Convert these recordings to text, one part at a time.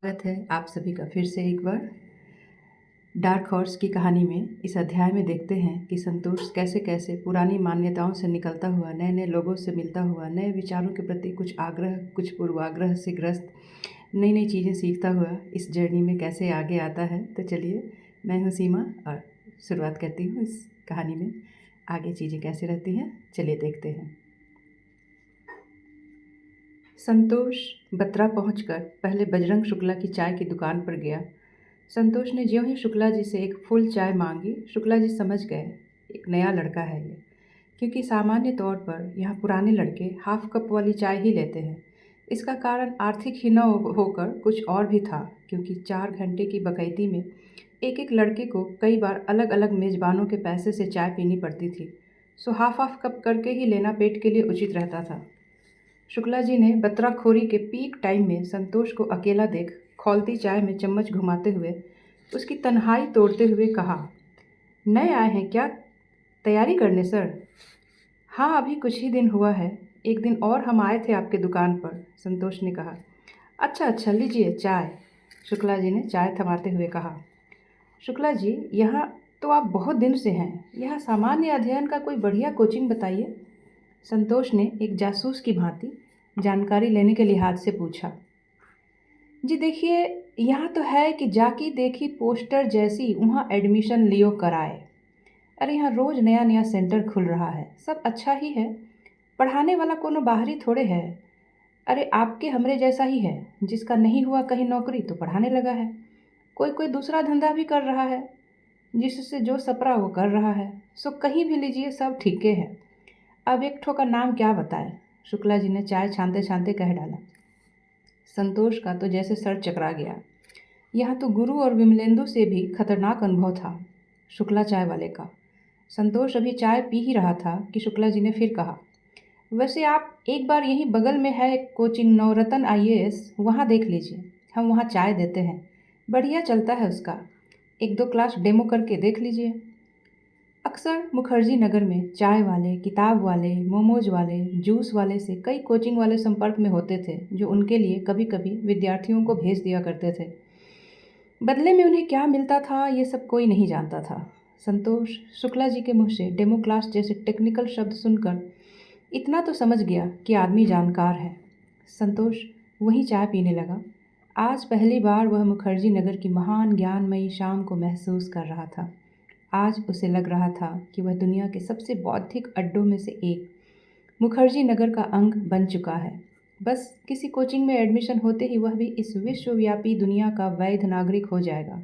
स्वागत है आप सभी का फिर से एक बार डार्क हॉर्स की कहानी में। इस अध्याय में देखते हैं कि संतोष कैसे कैसे पुरानी मान्यताओं से निकलता हुआ, नए नए लोगों से मिलता हुआ, नए विचारों के प्रति कुछ आग्रह, कुछ पूर्वाग्रह से ग्रस्त नई नई चीज़ें सीखता हुआ इस जर्नी में कैसे आगे आता है। तो चलिए, मैं हूँ सीमा और शुरुआत करती हूँ इस कहानी में। आगे चीज़ें कैसे रहती हैं, चलिए देखते हैं। संतोष बत्रा पहुंचकर पहले बजरंग शुक्ला की चाय की दुकान पर गया। संतोष ने ज्यों ही शुक्ला जी से एक फुल चाय मांगी, शुक्ला जी समझ गए एक नया लड़का है ये, क्योंकि सामान्य तौर पर यहाँ पुराने लड़के हाफ कप वाली चाय ही लेते हैं। इसका कारण आर्थिक ही न होकर कुछ और भी था, क्योंकि 4 घंटे की बकैती में एक एक लड़के को कई बार अलग अलग मेज़बानों के पैसे से चाय पीनी पड़ती थी। सो हाफ हाफ कप करके ही लेना पेट के लिए उचित रहता था। शुक्ला जी ने बतराखोरी के पीक टाइम में संतोष को अकेला देख खौलती चाय में चम्मच घुमाते हुए उसकी तन्हाई तोड़ते हुए कहा, नए आए हैं क्या तैयारी करने सर? हाँ, अभी कुछ ही दिन हुआ है। एक दिन और हम आए थे आपके दुकान पर, संतोष ने कहा। अच्छा अच्छा, लीजिए चाय, शुक्ला जी ने चाय थमाते हुए कहा। शुक्ला जी, यहाँ तो आप बहुत दिन से हैं, यहाँ सामान्य अध्ययन का कोई बढ़िया कोचिंग बताइए, संतोष ने एक जासूस की भांति जानकारी लेने के लिहाज से पूछा। जी देखिए, यहाँ तो है कि जाकी देखी पोस्टर जैसी वहाँ एडमिशन लियो कराए। अरे यहाँ रोज़ नया नया सेंटर खुल रहा है, सब अच्छा ही है, पढ़ाने वाला कोनो बाहरी थोड़े है। अरे आपके हमरे जैसा ही है, जिसका नहीं हुआ कहीं नौकरी तो पढ़ाने लगा है, कोई कोई दूसरा धंधा भी कर रहा है, जिससे जो सपरा वो कर रहा है। सो कहीं भी लीजिए, सब ठीके है। अब एक ठो का नाम क्या बताएं, शुक्ला जी ने चाय छानते छानते कह डाला। संतोष का तो जैसे सर चकरा गया। यह तो गुरु और विमलेंदु से भी खतरनाक अनुभव था शुक्ला चाय वाले का। संतोष अभी चाय पी ही रहा था कि शुक्ला जी ने फिर कहा, वैसे आप एक बार यहीं बगल में है एक कोचिंग नवरत्न आईएएस, वहाँ देख लीजिए, हम वहाँ चाय देते हैं, बढ़िया चलता है उसका, एक दो क्लास डेमो करके देख लीजिए। अक्सर मुखर्जी नगर में चाय वाले, किताब वाले, मोमोज वाले, जूस वाले से कई कोचिंग वाले संपर्क में होते थे, जो उनके लिए कभी कभी विद्यार्थियों को भेज दिया करते थे। बदले में उन्हें क्या मिलता था ये सब कोई नहीं जानता था। संतोष शुक्ला जी के मुँह से डेमो क्लास जैसे टेक्निकल शब्द सुनकर इतना तो समझ गया कि आदमी जानकार है। संतोष वहीं चाय पीने लगा। आज पहली बार वह मुखर्जी नगर की महान ज्ञानमयी शाम को महसूस कर रहा था। आज उसे लग रहा था कि वह दुनिया के सबसे बौद्धिक अड्डों में से एक मुखर्जी नगर का अंग बन चुका है। बस किसी कोचिंग में एडमिशन होते ही वह भी इस विश्वव्यापी दुनिया का वैध नागरिक हो जाएगा।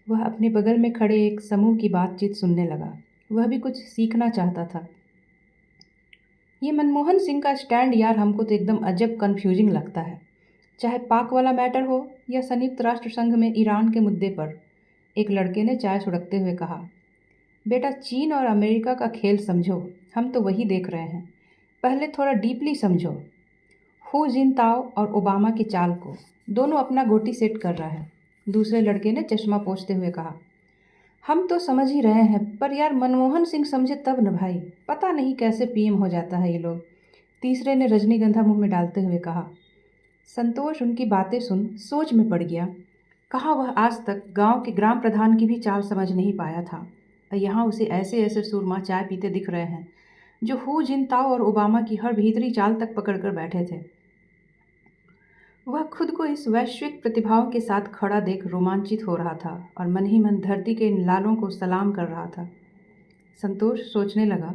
वह अपने बगल में खड़े एक समूह की बातचीत सुनने लगा। वह भी कुछ सीखना चाहता था। ये मनमोहन सिंह का स्टैंड यार हमको तो एकदम अजब कन्फ्यूजिंग लगता है, चाहे पाक वाला मैटर हो या संयुक्त राष्ट्र संघ में ईरान के मुद्दे पर, एक लड़के ने चाय सुड़कते हुए कहा। बेटा, चीन और अमेरिका का खेल समझो, हम तो वही देख रहे हैं। पहले थोड़ा डीपली समझो हु जिनताओ और ओबामा की चाल को, दोनों अपना गोटी सेट कर रहा है, दूसरे लड़के ने चश्मा पोंछते हुए कहा। हम तो समझ ही रहे हैं, पर यार मनमोहन सिंह समझे तब न भाई, पता नहीं कैसे पीएम हो जाता है ये लोग, तीसरे ने रजनीगंधा मुंह में डालते हुए कहा। संतोष उनकी बातें सुन सोच में पड़ गया। कहाँ वह आज तक गांव के ग्राम प्रधान की भी चाल समझ नहीं पाया था, और यहाँ उसे ऐसे ऐसे सूरमा चाय पीते दिख रहे हैं जो हु जिनताओ और ओबामा की हर भीतरी चाल तक पकड़ कर बैठे थे। वह खुद को इस वैश्विक प्रतिभाओं के साथ खड़ा देख रोमांचित हो रहा था और मन ही मन धरती के इन लालों को सलाम कर रहा था। संतोष सोचने लगा,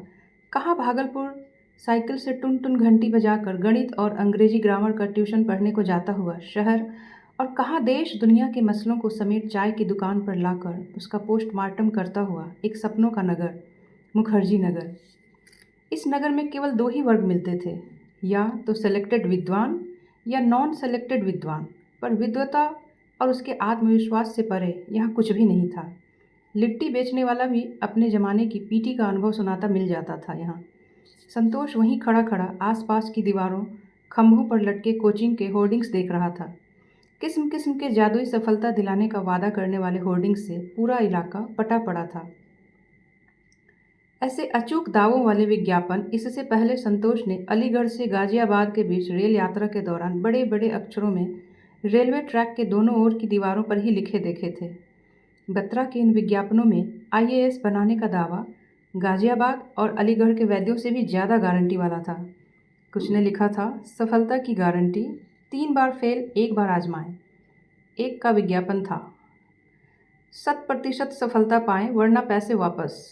कहाँ भागलपुर साइकिल से टुन टुन घंटी बजाकर गणित और अंग्रेजी ग्रामर का ट्यूशन पढ़ने को जाता हुआ शहर, और कहाँ देश दुनिया के मसलों को समेट चाय की दुकान पर लाकर उसका पोस्टमार्टम करता हुआ एक सपनों का नगर, मुखर्जी नगर। इस नगर में केवल दो ही वर्ग मिलते थे, या तो सेलेक्टेड विद्वान या नॉन सेलेक्टेड विद्वान, पर विद्वता और उसके आत्मविश्वास से परे यहाँ कुछ भी नहीं था। लिट्टी बेचने वाला भी अपने ज़माने की पीटी का अनुभव सुनाता मिल जाता था यहाँ। संतोष वहीं खड़ा खड़ा आसपास की दीवारों, खंभों पर लटके कोचिंग के होर्डिंग्स देख रहा था। किस्म किस्म के जादुई सफलता दिलाने का वादा करने वाले होर्डिंग्स से पूरा इलाका पटा पड़ा था। ऐसे अचूक दावों वाले विज्ञापन इससे पहले संतोष ने अलीगढ़ से गाजियाबाद के बीच रेल यात्रा के दौरान बड़े बड़े अक्षरों में रेलवे ट्रैक के दोनों ओर की दीवारों पर ही लिखे देखे थे। बत्रा के इन विज्ञापनों में आईएएस बनाने का दावा गाजियाबाद और अलीगढ़ के वैद्यों से भी ज़्यादा गारंटी वाला था। कुछ ने लिखा था, सफलता की गारंटी, 3 बार फेल 1 बार आजमाएं। एक का विज्ञापन था, 100% सफलता पाएं वरना पैसे वापस।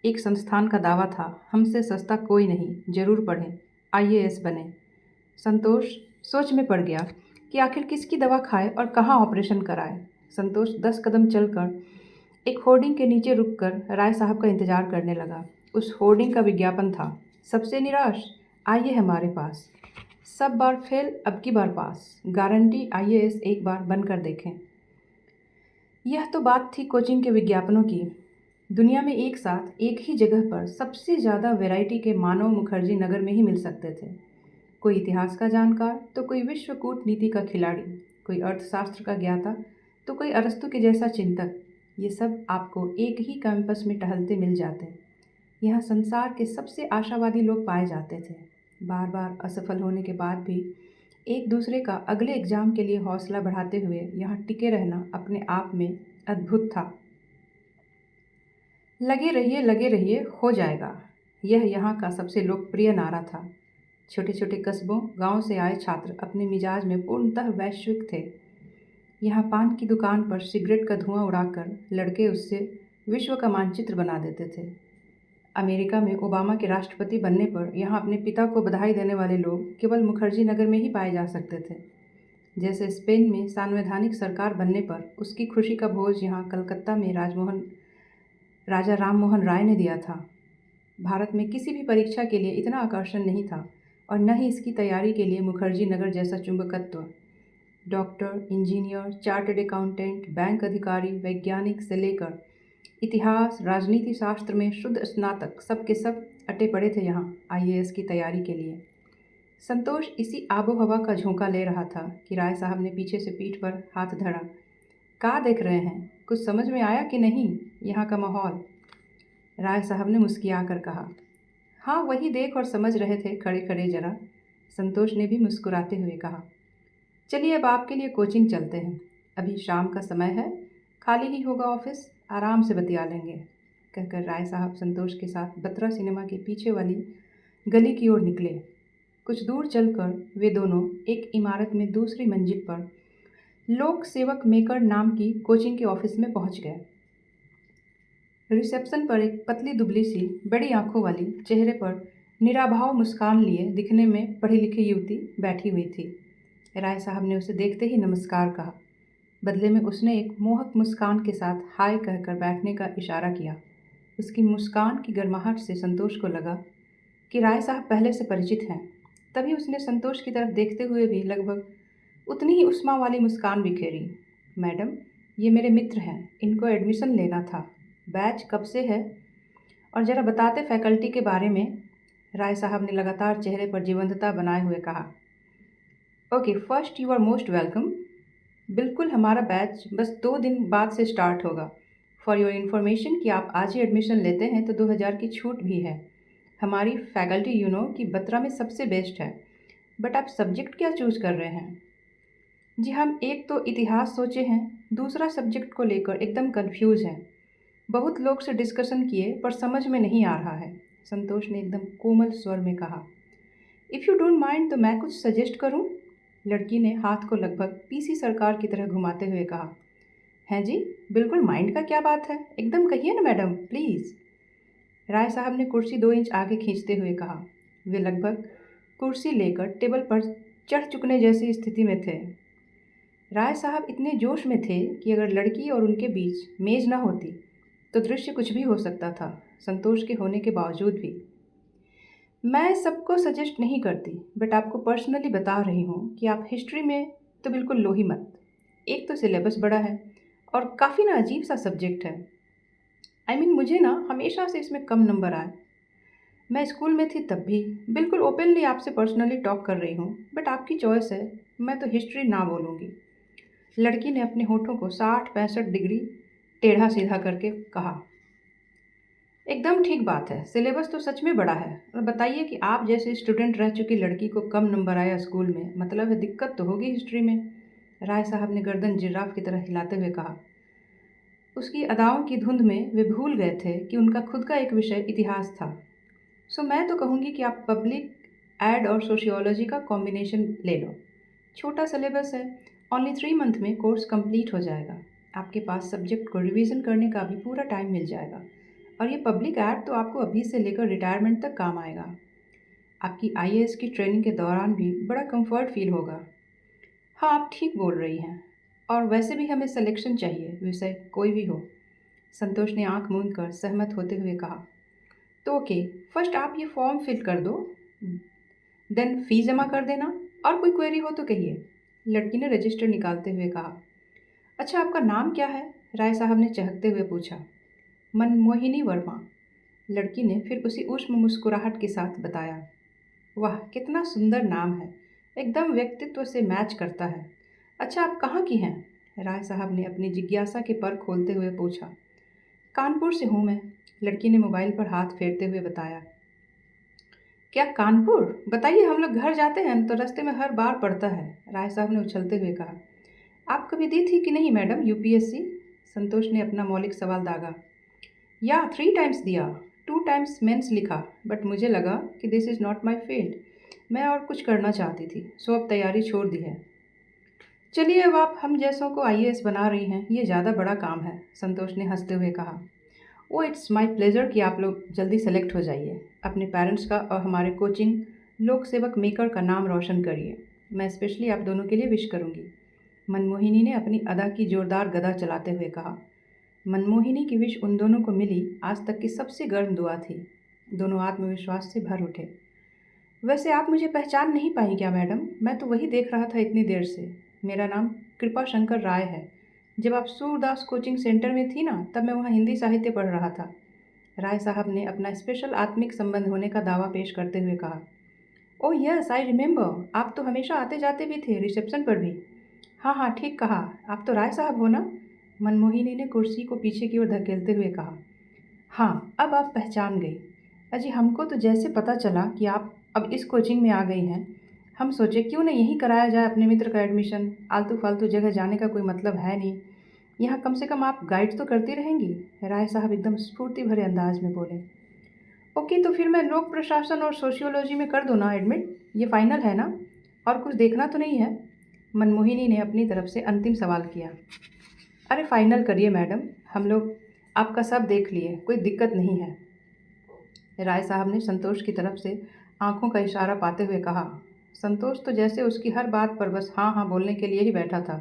एक संस्थान का दावा था, हमसे सस्ता कोई नहीं, जरूर पढ़ें, आईएएस बने। संतोष सोच में पड़ गया कि आखिर किसकी दवा खाए और कहाँ ऑपरेशन कराए। संतोष 10 कदम चलकर एक होर्डिंग के नीचे रुककर राय साहब का इंतजार करने लगा। उस होर्डिंग का विज्ञापन था, सबसे निराश आइए हमारे पास, सब बार फेल अब की बार पास, गारंटी आईएएस एक बार बनकर देखें। यह तो बात थी कोचिंग के विज्ञापनों की। दुनिया में एक साथ एक ही जगह पर सबसे ज़्यादा वैरायटी के मानव मुखर्जी नगर में ही मिल सकते थे। कोई इतिहास का जानकार तो कोई विश्व कूटनीति का खिलाड़ी, कोई अर्थशास्त्र का ज्ञाता तो कोई अरस्तु के जैसा चिंतक। ये सब आपको एक ही कैंपस में टहलते मिल जाते। यहाँ संसार के सबसे आशावादी लोग पाए जाते थे। बार बार असफल होने के बाद भी एक दूसरे का अगले एग्ज़ाम के लिए हौसला बढ़ाते हुए यहाँ टिके रहना अपने आप में अद्भुत था। लगे रहिए, हो जाएगा, यह यहाँ का सबसे लोकप्रिय नारा था। छोटे छोटे कस्बों गांव से आए छात्र अपने मिजाज में पूर्णतः वैश्विक थे। यहाँ पान की दुकान पर सिगरेट का धुआं उड़ाकर लड़के उससे विश्व का मानचित्र बना देते थे। अमेरिका में ओबामा के राष्ट्रपति बनने पर यहाँ अपने पिता को बधाई देने वाले लोग केवल मुखर्जी नगर में ही पाए जा सकते थे। जैसे स्पेन में संवैधानिक सरकार बनने पर उसकी खुशी का भोज यहाँ कलकत्ता में राजा राम मोहन राय ने दिया था। भारत में किसी भी परीक्षा के लिए इतना आकर्षण नहीं था और न ही इसकी तैयारी के लिए मुखर्जी नगर जैसा चुंबकत्व। Doctor, engineer, chartered accountant, bank अधिकारी, वैज्ञानिक से लेकर इतिहास, राजनीति शास्त्र में शुद्ध स्नातक सब के सब अटे पड़े थे यहाँ आईएएस की तैयारी के लिए। संतोष इसी आबो हवा का झोंका ले रहा था कि राय साहब ने पीछे से पीठ पर हाथ धरा। क्या देख रहे हैं, कुछ समझ में आया कि नहीं यहाँ का माहौल? राय साहब ने मुस्किया कर कहा। हाँ, वही देख और समझ रहे थे खड़े खड़े जरा। संतोष ने भी मुस्कुराते हुए कहा, चलिए अब आपके लिए कोचिंग चलते हैं, अभी शाम का समय है, खाली ही होगा ऑफिस, आराम से बतिया लेंगे। कहकर राय साहब संतोष के साथ बत्रा सिनेमा के पीछे वाली गली की ओर निकले। कुछ दूर चलकर वे दोनों एक इमारत में दूसरी मंजिल पर लोक सेवक मेकर नाम की कोचिंग के ऑफिस में पहुंच गए। रिसेप्शन पर एक पतली दुबली सी बड़ी आंखों वाली, चेहरे पर निराभाव मुस्कान लिए दिखने में पढ़ी लिखी युवती बैठी हुई थी। राय साहब ने उसे देखते ही नमस्कार कहा। बदले में उसने एक मोहक मुस्कान के साथ हाय कहकर बैठने का इशारा किया। उसकी मुस्कान की गर्माहट से संतोष को लगा कि राय साहब पहले से परिचित हैं। तभी उसने संतोष की तरफ देखते हुए भी लगभग उतनी ही उष्मा वाली मुस्कान बिखेरी। मैडम, ये मेरे मित्र हैं, इनको एडमिशन लेना था, बैच कब से है और ज़रा बताते फैकल्टी के बारे में? राय साहब ने लगातार चेहरे पर जीवंतता बनाए हुए कहा। Okay, first you are most welcome. बिल्कुल, हमारा बैच बस 2 दिन बाद से स्टार्ट होगा। फॉर योर इन्फॉर्मेशन कि आप आज ही एडमिशन लेते हैं तो 2000 की छूट भी है। हमारी फैकल्टी कि बत्रा में सबसे बेस्ट है। बट आप सब्जेक्ट क्या चूज़ कर रहे हैं? जी, हम एक तो इतिहास सोचे हैं, दूसरा सब्जेक्ट को लेकर एकदम कंफ्यूज हैं। बहुत लोग से डिस्कशन किए पर समझ में नहीं आ रहा है, संतोष ने एकदम कोमल स्वर में कहा। इफ़ यू डोंट माइंड तो मैं कुछ सजेस्ट करूं? लड़की ने हाथ को लगभग पीसी सरकार की तरह घुमाते हुए कहा। हैं जी, बिल्कुल, माइंड का क्या बात है, एकदम कहिए ना मैडम, प्लीज़। राय साहब ने कुर्सी 2 इंच आगे खींचते हुए कहा। वे लगभग कुर्सी लेकर टेबल पर चढ़ चुकने जैसी स्थिति में थे। राय साहब इतने जोश में थे कि अगर लड़की और उनके बीच मेज न होती तो दृश्य कुछ भी हो सकता था, संतोष के होने के बावजूद भी। मैं सबको सजेस्ट नहीं करती, बट आपको पर्सनली बता रही हूँ कि आप हिस्ट्री में तो बिल्कुल लो ही मत। एक तो सिलेबस बड़ा है और काफ़ी ना अजीब सा सब्जेक्ट है। मुझे ना हमेशा से इसमें कम नंबर आए। मैं स्कूल में थी तब भी। बिल्कुल ओपनली आपसे पर्सनली टॉक कर रही हूँ, बट आपकी चॉइस है, मैं तो हिस्ट्री ना बोलूँगी। लड़की ने अपने होठों को 60-65 डिग्री टेढ़ा सीधा करके कहा। एकदम ठीक बात है, सिलेबस तो सच में बड़ा है। और बताइए कि आप जैसे स्टूडेंट रह चुकी लड़की को कम नंबर आया स्कूल में, मतलब है दिक्कत तो होगी हिस्ट्री में। राय साहब ने गर्दन जिराफ की तरह हिलाते हुए कहा। उसकी अदाओं की धुंध में वे भूल गए थे कि उनका खुद का एक विषय इतिहास था। सो मैं तो कहूँगी कि आप पब्लिक एड और सोशियोलॉजी का कॉम्बिनेशन ले लो। छोटा सिलेबस है, ओनली 3 मंथ में कोर्स कंप्लीट हो जाएगा। आपके पास सब्जेक्ट को रिवीजन करने का भी पूरा टाइम मिल जाएगा। और ये पब्लिक एड तो आपको अभी से लेकर रिटायरमेंट तक काम आएगा। आपकी आईएएस की ट्रेनिंग के दौरान भी बड़ा कंफर्ट फील होगा। हाँ, आप ठीक बोल रही हैं। और वैसे भी हमें सिलेक्शन चाहिए, विषय कोई भी हो। संतोष ने आंख मूंद कर सहमत होते हुए कहा। तो ओके, फर्स्ट आप ये फॉर्म फिल कर दो, देन फी जमा कर देना, और कोई क्वेरी हो तो कहिए। लड़की ने रजिस्टर निकालते हुए कहा। अच्छा, आपका नाम क्या है? राय साहब ने चहकते हुए पूछा। मनमोहिनी वर्मा। लड़की ने फिर उसी ऊष्म मुस्कुराहट के साथ बताया। वाह, कितना सुंदर नाम है, एकदम व्यक्तित्व से मैच करता है। अच्छा, आप कहाँ की हैं? राय साहब ने अपनी जिज्ञासा के पर खोलते हुए पूछा। कानपुर से हूँ मैं, लड़की ने मोबाइल पर हाथ फेरते हुए बताया। क्या कानपुर? बताइए, हम लोग घर जाते हैं तो रास्ते में हर बार पड़ता है, राय साहब ने उछलते हुए कहा। आप कभी दी थी कि नहीं मैडम यूपीएससी? संतोष ने अपना मौलिक सवाल दागा। या 3 टाइम्स दिया, 2 टाइम्स मेंस लिखा, बट मुझे लगा कि this is not my field. मैं और कुछ करना चाहती थी, सो अब तैयारी छोड़ दी है। चलिए, अब आप हम जैसों को आईएएस बना रही हैं, ये ज़्यादा बड़ा काम है, संतोष ने हंसते हुए कहा। ओ, इट्स माय प्लेजर कि आप लोग जल्दी सेलेक्ट हो जाइए। अपने पेरेंट्स का और हमारे कोचिंग लोक सेवक मेकर का नाम रोशन करिए। मैं स्पेशली आप दोनों के लिए विश करूँगी। मनमोहिनी ने अपनी अदा की जोरदार गदा चलाते हुए कहा। मनमोहिनी की विश उन दोनों को मिली आज तक की सबसे गर्म दुआ थी। दोनों आत्मविश्वास से भर उठे। वैसे आप मुझे पहचान नहीं पाई क्या मैडम? मैं तो वही देख रहा था इतनी देर से। मेरा नाम कृपा शंकर राय है। जब आप सूरदास कोचिंग सेंटर में थी ना, तब मैं वहाँ हिंदी साहित्य पढ़ रहा था। राय साहब ने अपना स्पेशल आत्मिक संबंध होने का दावा पेश करते हुए कहा। ओह यस, आई रिमेंबर, आप तो हमेशा आते जाते भी थे, रिसेप्शन पर भी। हाँ हाँ, ठीक कहा, आप तो राय साहब हो ना? मनमोहिनी ने कुर्सी को पीछे की ओर धकेलते हुए कहा। हाँ, अब आप पहचान गई। अजी, हमको तो जैसे पता चला कि आप अब इस कोचिंग में आ गई हैं, हम सोचे क्यों ना यहीं कराया जाए अपने मित्र का एडमिशन। आलतू फालतू जगह जाने का कोई मतलब है नहीं। यहाँ कम से कम आप गाइड तो करती रहेंगी। राय साहब एकदम स्फूर्ति भरे अंदाज में बोले। ओके, तो फिर मैं लोक प्रशासन और सोशियोलॉजी में कर दूँ ना एडमिट? ये फाइनल है ना? और कुछ देखना तो नहीं है? मनमोहिनी ने अपनी तरफ से अंतिम सवाल किया। अरे फाइनल करिए मैडम, हम लोग आपका सब देख लिए, कोई दिक्कत नहीं है। राय साहब ने संतोष की तरफ से आंखों का इशारा पाते हुए कहा। संतोष तो जैसे उसकी हर बात पर बस हाँ हाँ बोलने के लिए ही बैठा था।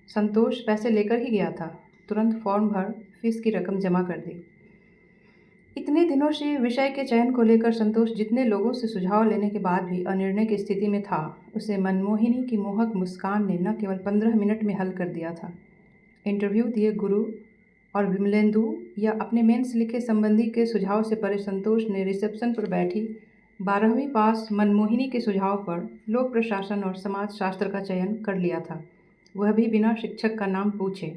संतोष पैसे लेकर ही गया था, तुरंत फॉर्म भर फीस की रकम जमा कर दी। इतने दिनों से विषय के चयन को लेकर संतोष जितने लोगों से सुझाव लेने के बाद भी अनिर्णय की स्थिति में था, उसे मनमोहिनी की मोहक मुस्कान ने न केवल 15 मिनट में हल कर दिया था। इंटरव्यू दिए गुरु और विमलेंदु या अपने मेंस लिखे संबंधी के सुझाव से परे संतोष ने रिसेप्शन पर बैठी 12वीं पास मनमोहिनी के सुझाव पर लोक प्रशासन और समाज शास्त्र का चयन कर लिया था, वह भी बिना शिक्षक का नाम पूछे।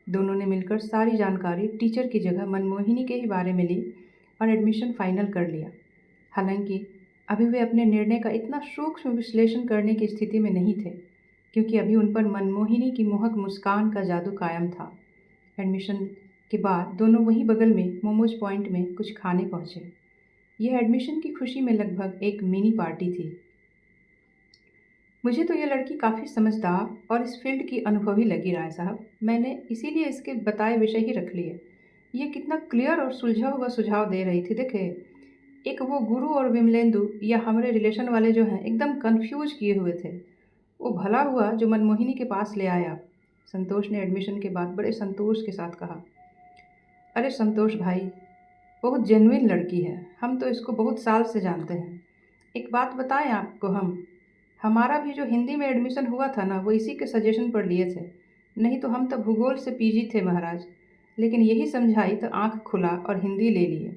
दोनों ने मिलकर सारी जानकारी टीचर की जगह मनमोहिनी के ही बारे में ली और एडमिशन फाइनल कर लिया। हालांकि अभी वे अपने निर्णय का इतना सूक्ष्म विश्लेषण करने की स्थिति में नहीं थे, क्योंकि अभी उन पर मनमोहिनी की मोहक मुस्कान का जादू कायम था। एडमिशन के बाद दोनों वहीं बगल में मोमोज पॉइंट में कुछ खाने पहुँचे। यह एडमिशन की खुशी में लगभग एक मिनी पार्टी थी। मुझे तो ये लड़की काफ़ी समझदार और इस फील्ड की अनुभवी लगी राय साहब। मैंने इसीलिए इसके बताए विषय ही रख लिए। ये कितना क्लियर और सुलझा हुआ सुझाव दे रही थी, देखे। एक वो गुरु और विमलेंदु या हमारे रिलेशन वाले जो हैं एकदम कंफ्यूज किए हुए थे। वो भला हुआ जो मनमोहिनी के पास ले आया। संतोष ने एडमिशन के बाद बड़े संतोष के साथ कहा। अरे संतोष भाई, बहुत जेन्युइन लड़की है, हम तो इसको बहुत साल से जानते हैं। एक बात बताएं आपको, हमारा भी जो हिंदी में एडमिशन हुआ था ना, वो इसी के सजेशन पर लिए थे। नहीं तो हम तो भूगोल से पीजी थे महाराज। लेकिन यही समझाई तो आंख खुला और हिंदी ले लिए।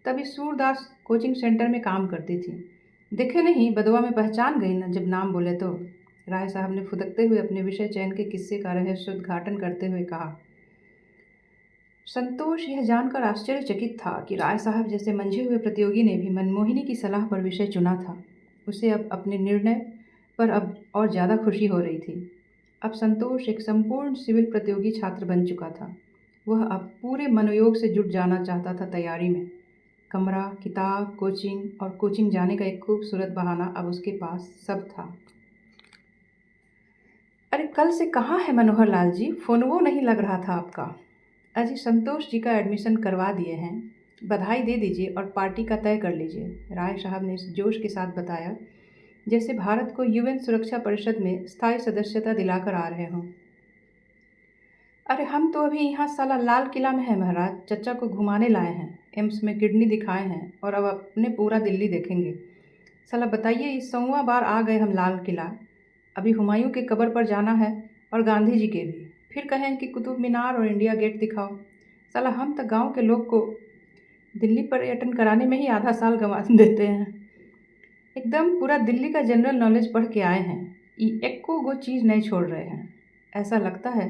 तभी सूरदास कोचिंग सेंटर में काम करती थी। देखे नहीं, बदवा में पहचान गई ना जब नाम बोले तो। राय साहब ने फुदकते हुए अपने विषय चयन के किस्से का रहस्योद्घाटन करते हुए कहा। संतोष यह जानकर आश्चर्यचकित था कि राय साहब जैसे मंझे हुए प्रतियोगी ने भी मनमोहिनी की सलाह पर विषय चुना था। उसे अब अपने निर्णय पर अब और ज़्यादा खुशी हो रही थी। अब संतोष एक संपूर्ण सिविल प्रतियोगी छात्र बन चुका था। वह अब पूरे मनोयोग से जुट जाना चाहता था तैयारी में। कमरा, किताब, कोचिंग और कोचिंग जाने का एक खूबसूरत बहाना अब उसके पास सब था। अरे कल से कहाँ है मनोहर लाल जी? फ़ोन वो नहीं लग रहा था आपका। अजी संतोष जी का एडमिशन करवा दिए हैं, बधाई दे दीजिए और पार्टी का तय कर लीजिए, राय साहब ने इस जोश के साथ बताया जैसे भारत को यूएन सुरक्षा परिषद में स्थायी सदस्यता दिलाकर आ रहे हों। अरे हम तो अभी यहाँ साला लाल किला में है महाराज, चचा को घुमाने लाए हैं, एम्स में किडनी दिखाए हैं और अब अपने पूरा दिल्ली देखेंगे। साला बताइए इस 100वां बार आ गए हम लाल किला। अभी हुमायूं के कब्र पर जाना है और गांधी जी के भी, फिर कहें कि कुतुब मीनार और इंडिया गेट दिखाओ। साला हम तो गांव के लोग को दिल्ली पर्यटन कराने में ही आधा साल गंवा देते हैं। एकदम पूरा दिल्ली का जनरल नॉलेज पढ़ के आए हैं, एक्को वो चीज़ नहीं छोड़ रहे हैं। ऐसा लगता है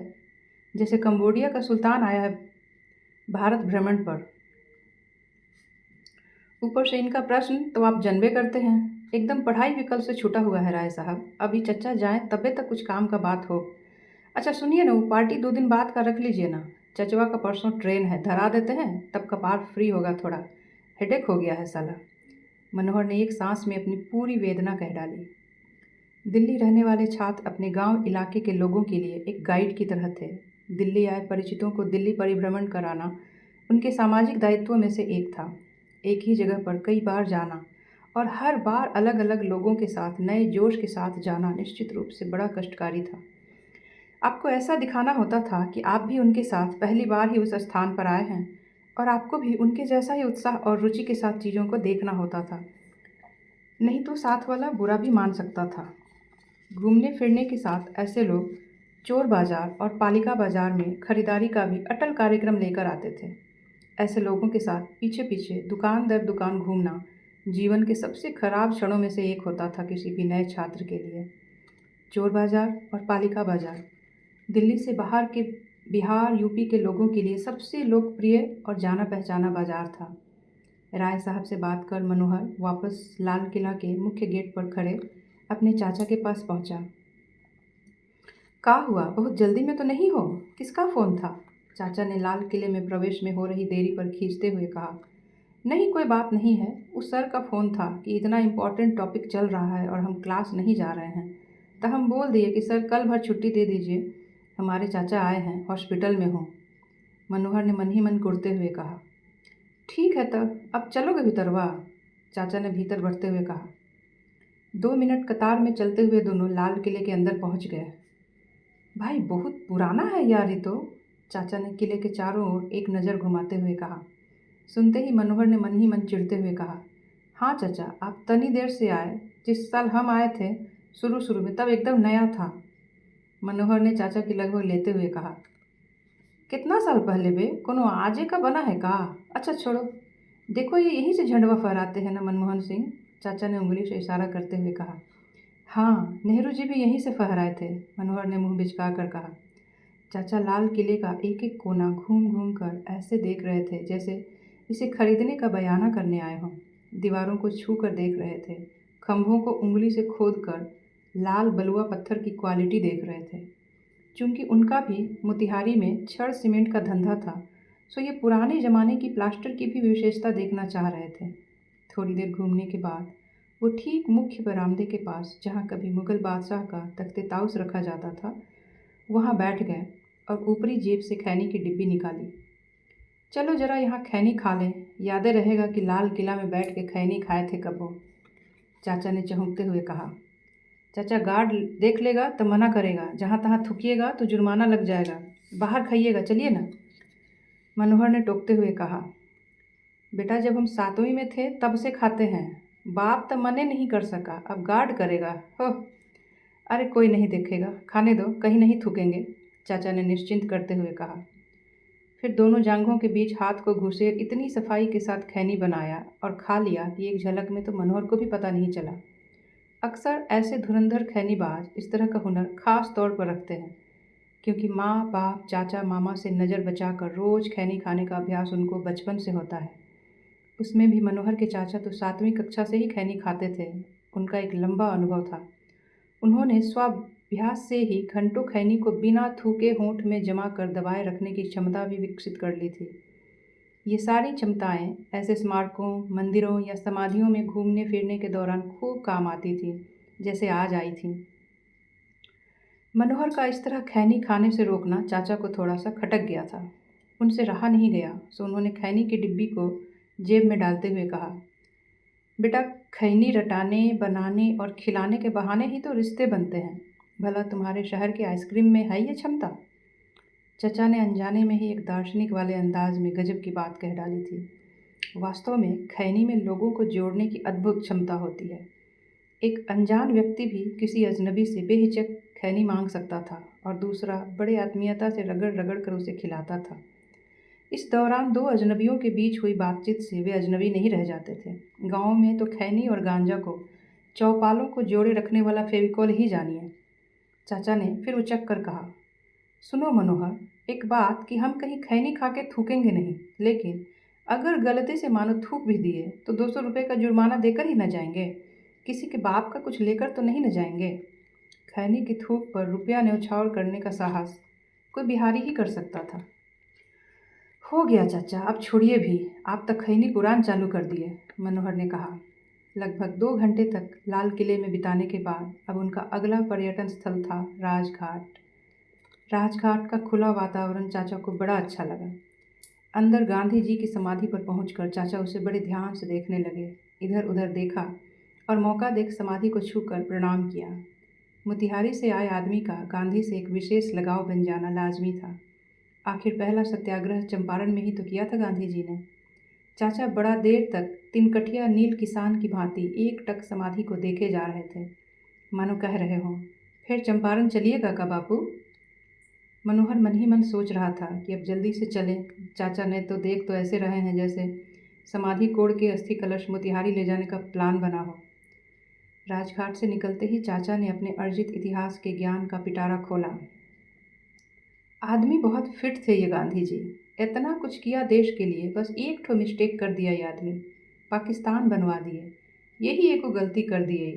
जैसे कंबोडिया का सुल्तान आया है भारत भ्रमण पर। ऊपर से इनका प्रश्न तो आप जानबे करते हैं, एकदम पढ़ाई विकल्प से छूटा हुआ है राय साहब। अभी चचा जाएं तबे तक कुछ काम का बात हो। अच्छा सुनिए ना, वो पार्टी 2 दिन बाद का रख लीजिए ना, चचवा का परसों ट्रेन है, धरा देते हैं तब कपार फ्री होगा, थोड़ा हेडेक हो गया है साला। मनोहर ने एक सांस में अपनी पूरी वेदना कह डाली। दिल्ली रहने वाले छात्र अपने गांव इलाके के लोगों के लिए एक गाइड की तरह थे। दिल्ली आए परिचितों को दिल्ली परिभ्रमण कराना उनके सामाजिक दायित्वों में से एक था। एक ही जगह पर कई बार जाना और हर बार अलग अलग लोगों के साथ नए जोश के साथ जाना निश्चित रूप से बड़ा कष्टकारी था। आपको ऐसा दिखाना होता था कि आप भी उनके साथ पहली बार ही उस स्थान पर आए हैं और आपको भी उनके जैसा ही उत्साह और रुचि के साथ चीज़ों को देखना होता था, नहीं तो साथ वाला बुरा भी मान सकता था। घूमने फिरने के साथ ऐसे लोग चोर बाजार और पालिका बाजार में खरीदारी का भी अटल कार्यक्रम लेकर आते थे। ऐसे लोगों के साथ पीछे पीछे दुकान दर दुकान घूमना जीवन के सबसे खराब क्षणों में से एक होता था किसी भी नए छात्र के लिए। चोर बाजार और पालिका बाजार दिल्ली से बाहर के बिहार यूपी के लोगों के लिए सबसे लोकप्रिय और जाना पहचाना बाजार था। राय साहब से बात कर मनोहर वापस लाल किला के मुख्य गेट पर खड़े अपने चाचा के पास पहुंचा। का हुआ, बहुत जल्दी में तो नहीं हो? किसका फ़ोन था? चाचा ने लाल किले में प्रवेश में हो रही देरी पर खींचते हुए कहा। नहीं कोई बात नहीं है, उस सर का फ़ोन था कि इतना इम्पोर्टेंट टॉपिक चल रहा है और हम क्लास नहीं जा रहे हैं, तो हम बोल दिए कि सर कल भर छुट्टी दे दीजिए, हमारे चाचा आए हैं, हॉस्पिटल में हों। मनोहर ने मन ही मन कुढ़ते हुए कहा। ठीक है तब अब चलोगे भीतरवा? चाचा ने भीतर बढ़ते हुए कहा। 2 मिनट कतार में चलते हुए दोनों लाल किले के अंदर पहुंच गए। भाई बहुत पुराना है यार ये तो, चाचा ने किले के चारों ओर एक नज़र घुमाते हुए कहा। सुनते ही मनोहर ने मन ही मन चिढ़ते हुए कहा, हाँ चाचा आप तनी देर से आए, जिस साल हम आए थे शुरू शुरू में तब एकदम नया था। मनोहर ने चाचा की लगभग लेते हुए कहा। कितना साल पहले बे, कोनो आजे का बना है का? अच्छा छोड़ो, देखो ये यहीं से झंडवा फहराते हैं ना मनमोहन सिंह, चाचा ने उंगली से इशारा करते हुए कहा। हाँ नेहरू जी भी यहीं से फहराए थे, मनोहर ने मुंह बिचका कर कहा। चाचा लाल किले का एक एक कोना घूम घूम कर ऐसे देख रहे थे जैसे इसे खरीदने का बयाना करने आए हों। दीवारों को छू कर देख रहे थे, खंभों को उंगली से खोद कर लाल बलुआ पत्थर की क्वालिटी देख रहे थे। चूंकि उनका भी मोतिहारी में छड़ सीमेंट का धंधा था, सो ये पुराने ज़माने की प्लास्टर की भी विशेषता देखना चाह रहे थे। थोड़ी देर घूमने के बाद वो ठीक मुख्य बरामदे के पास, जहाँ कभी मुग़ल बादशाह का तख्ते ताउस रखा जाता था, वहाँ बैठ गए और ऊपरी जेब से खैनी की डिब्बी निकाली। चलो ज़रा यहाँ खैनी खा लें, यादें रहेगा कि लाल किला में बैठ के खैनी खाए थे कबो, चाचा ने चौंकते हुए कहा। चाचा गार्ड देख लेगा तो मना करेगा, जहाँ तहाँ थूकिएगा तो जुर्माना लग जाएगा, बाहर खाइएगा, चलिए ना, मनोहर ने टोकते हुए कहा। बेटा जब हम 7वीं में थे तब से खाते हैं, बाप तो मने नहीं कर सका, अब गार्ड करेगा हो। अरे कोई नहीं देखेगा, खाने दो, कहीं नहीं थूकेंगे, चाचा ने निश्चिंत करते हुए कहा। फिर दोनों जांघों के बीच हाथ को घुसेर इतनी सफाई के साथ खैनी बनाया और खा लिया कि एक झलक में तो मनोहर को भी पता नहीं चला। अक्सर ऐसे धुरंधर खैनीबाज इस तरह का हुनर खास तौर पर रखते हैं, क्योंकि माँ बाप चाचा मामा से नज़र बचाकर रोज़ खैनी खाने का अभ्यास उनको बचपन से होता है। उसमें भी मनोहर के चाचा तो 7वीं कक्षा से ही खैनी खाते थे, उनका एक लंबा अनुभव था। उन्होंने अभ्यास से ही घंटों खैनी को बिना थूके होंठ में जमा कर दबाए रखने की क्षमता भी विकसित कर ली थी। ये सारी क्षमताएं ऐसे स्मारकों, मंदिरों या समाधियों में घूमने फिरने के दौरान खूब काम आती थीं, जैसे आज आई थीं। मनोहर का इस तरह खैनी खाने से रोकना चाचा को थोड़ा सा खटक गया था। उनसे रहा नहीं गया, सो उन्होंने खैनी की डिब्बी को जेब में डालते हुए कहा, बेटा, खैनी रटाने, बनाने और खिलाने के बहाने ही तो रिश्ते बनते हैं। भला तुम्हारे शहर के आइसक्रीम में है ये क्षमता? चचा ने अनजाने में ही एक दार्शनिक वाले अंदाज में गजब की बात कह डाली थी। वास्तव में खैनी में लोगों को जोड़ने की अद्भुत क्षमता होती है। एक अनजान व्यक्ति भी किसी अजनबी से बेहिचक खैनी मांग सकता था और दूसरा बड़े आत्मीयता से रगड़ रगड़ कर उसे खिलाता था। इस दौरान दो अजनबियों के बीच हुई बातचीत से वे अजनबी नहीं रह जाते थे। गाँव में तो खैनी और गांजा को, चौपालों को जोड़े रखने वाला फेविकोल ही जानिए। चाचा ने फिर उचक कर कहा, सुनो मनोहर, एक बात कि हम कहीं खैनी खा के थूकेंगे नहीं, लेकिन अगर गलती से मानो थूक भी दिए तो 200 रुपये का जुर्माना देकर ही न जाएंगे। किसी के बाप का कुछ लेकर तो नहीं न जाएंगे। खैनी की थूक पर रुपया न्यौछावर करने का साहस कोई बिहारी ही कर सकता था। हो गया चाचा, अब छोड़िए भी, आप तो खैनी पुराण चालू कर दिए, मनोहर ने कहा। लगभग 2 घंटे तक लाल किले में बिताने के बाद अब उनका अगला पर्यटन स्थल था राजघाट। राजघाट का खुला वातावरण चाचा को बड़ा अच्छा लगा। अंदर गांधी जी की समाधि पर पहुंचकर चाचा उसे बड़े ध्यान से देखने लगे। इधर उधर देखा और मौका देख समाधि को छूकर प्रणाम किया। मोतिहारी से आए आदमी का गांधी से एक विशेष लगाव बन जाना लाजमी था। आखिर पहला सत्याग्रह चंपारण में ही तो किया था गांधी जी ने। चाचा बड़ा देर तक तिनकठिया नील किसान की भांति एकटक समाधि को देखे जा रहे थे, मानो कह रहे हों, फिर चंपारण चलिएगा का बापू? मनोहर मन ही मन सोच रहा था कि अब जल्दी से चलें। चाचा ने तो देख तो ऐसे रहे हैं जैसे समाधि कोड़ के अस्थि कलश मोतिहारी ले जाने का प्लान बना हो। राजघाट से निकलते ही चाचा ने अपने अर्जित इतिहास के ज्ञान का पिटारा खोला। आदमी बहुत फिट थे ये गांधी जी। इतना कुछ किया देश के लिए, बस एक ठो मिस्टेक कर दिया ये आदमी, पाकिस्तान बनवा दिए। यही एको गलती कर दी ये।